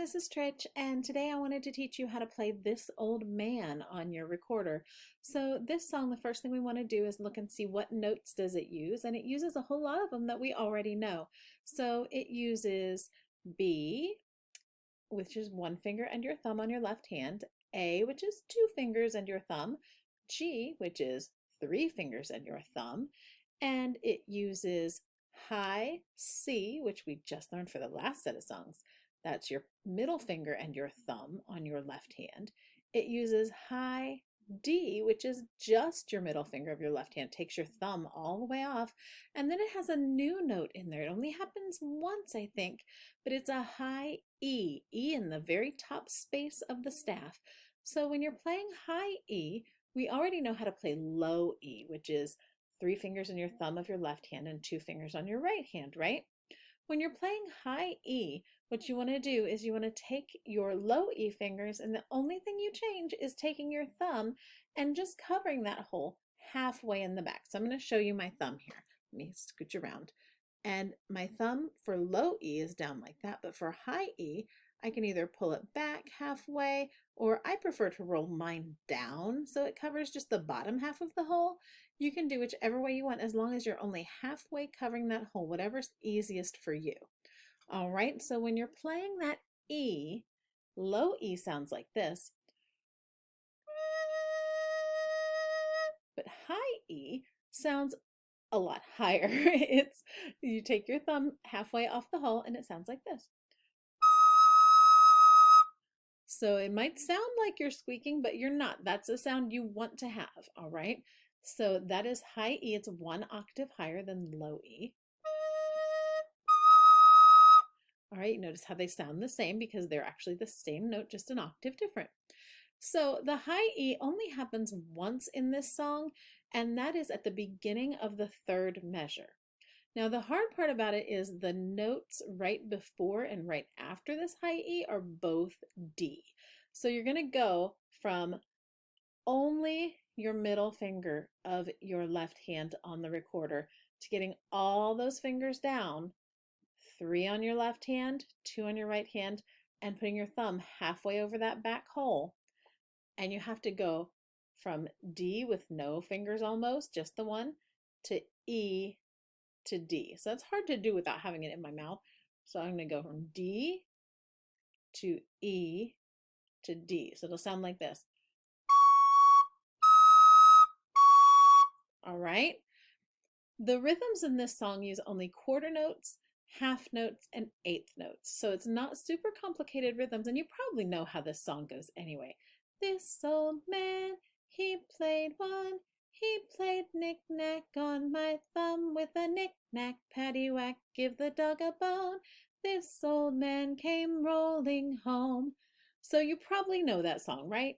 this is Trich, and today I wanted to teach you how to play This Old Man on your recorder. So this song, the first thing we want to do is look and see what notes does it use, and it uses a whole lot of them that we already know. So it uses B, which is one finger and your thumb on your left hand, A, which is two fingers and your thumb, G, which is three fingers and your thumb, and it uses high C, which we just learned for the last set of songs. That's your middle finger and your thumb on your left hand. It uses high D, which is just your middle finger of your left hand, takes your thumb all the way off, and then it has a new note in there. It only happens once, I think, but it's a high E, E in the very top space of the staff. So when you're playing high E, we already know how to play low E, which is three fingers in your thumb of your left hand and two fingers on your right hand, right? When you're playing high E, what you want to do is you want to take your low E fingers, and the only thing you change is taking your thumb and just covering that hole halfway in the back. So I'm going to show you my thumb here. Let me scooch around. And my thumb for low E is down like that, but for high E, I can either pull it back halfway, or I prefer to roll mine down so it covers just the bottom half of the hole. You can do whichever way you want as long as you're only halfway covering that hole, whatever's easiest for you. All right, so when you're playing that E, low E sounds like this, but high E sounds a lot higher. It's you take your thumb halfway off the hole and it sounds like this. So it might sound like you're squeaking, but you're not. That's a sound you want to have, all right? So that is high E. It's one octave higher than low E. All right, notice how they sound the same because they're actually the same note, just an octave different. So the high E only happens once in this song, and that is at the beginning of the third measure. Now the hard part about it is the notes right before and right after this high E are both D. So you're going to go from only your middle finger of your left hand on the recorder to getting all those fingers down, three on your left hand, two on your right hand, and putting your thumb halfway over that back hole. And you have to go from D with no fingers almost, just the one, to E to D. So it's hard to do without having it in my mouth. So I'm going to go from D to E to D. So it'll sound like this. All right. The rhythms in this song use only quarter notes, half notes, and eighth notes. So it's not super complicated rhythms, and you probably know how this song goes anyway. This old man, he played one. He played knick-knack on my thumb with a knick-knack, paddywhack, give the dog a bone. This old man came rolling home. So you probably know that song, right?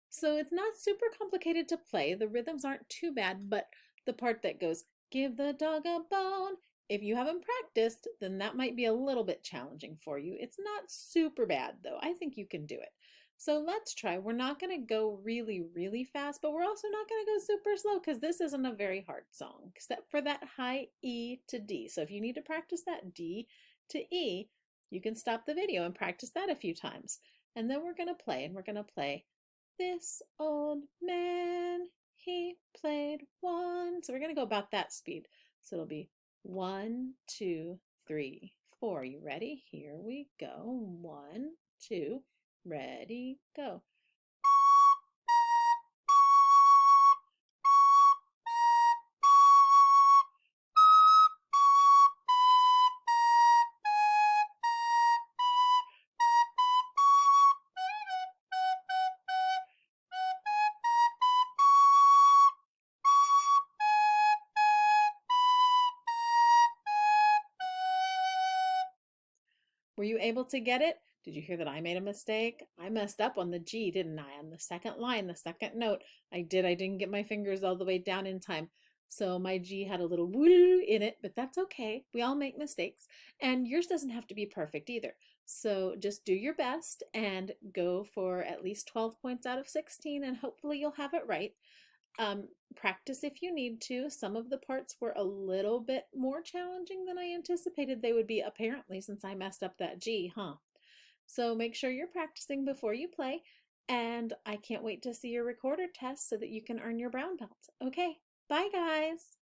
So it's not super complicated to play. The rhythms aren't too bad, but the part that goes, give the dog a bone, if you haven't practiced, then that might be a little bit challenging for you. It's not super bad though. I think you can do it. So let's try. We're not going to go really, really fast, but we're also not going to go super slow because this isn't a very hard song, except for that high E to D. So if you need to practice that D to E, you can stop the video and practice that a few times. And then we're going to play, and we're going to play this old man, he played one. So we're going to go about that speed. So it'll be 1, 2, 3, 4. You ready? Here we go. 1, 2, ready, go. Were you able to get it? Did you hear that I made a mistake? I messed up on the G, didn't I? On the second line, the second note. I didn't get my fingers all the way down in time. So my G had a little woo in it, but that's okay. We all make mistakes. And yours doesn't have to be perfect either. So just do your best and go for at least 12 points out of 16, and hopefully you'll have it right. Practice if you need to. Some of the parts were a little bit more challenging than I anticipated they would be, apparently, since I messed up that G, huh? So make sure you're practicing before you play, and I can't wait to see your recorder test so that you can earn your brown belt. Okay, bye guys!